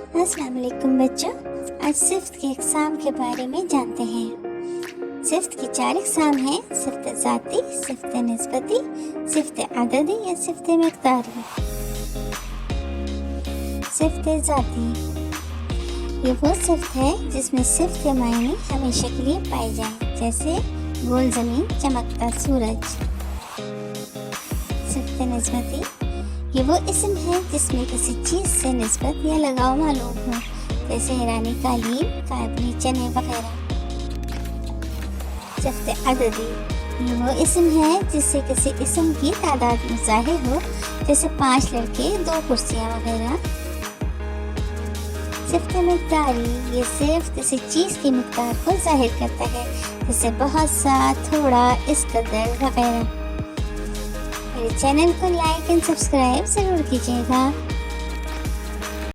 अस्सलाम वालेकुम बच्चों, आज सिफ्त के इकसाम के बारे में जानते हैं। सिफ्त की 4 इकसाम हैं: सिफ्त ज़ाती, सिफ्त निस्बती, सिफ्त अददी या सिफ्त मिक़दारी। सिफ्त ज़ाती ये वो सिफ्त है जिसमें सिफ्त के मायने हमेशा के लिए पाए जाएं, जैसे गोल ज़मीन, चमकता सूरज। सिफ्त निस्बती ये वो इस्म है जिसमें किसी चीज़ से निस्बत या लगाव मालूम हो, जैसे ईरानी कालीन, काबुली चने वगैरह। सिफ्त अददी ये वो इस्म है जिससे किसी इस्म की तादाद ज़ाहिर हो, जैसे 5 लड़के, 2 कुर्सियाँ वगैरह। सिफ्त मिक़दारी ये सिर्फ किसी चीज़ की मिक़दार को ज़ाहिर करता है, जैसे बहुत सा, थोड़ा, इस कदर वगैरह। मेरे चैनल को लाइक एंड सब्सक्राइब ज़रूर कीजिएगा।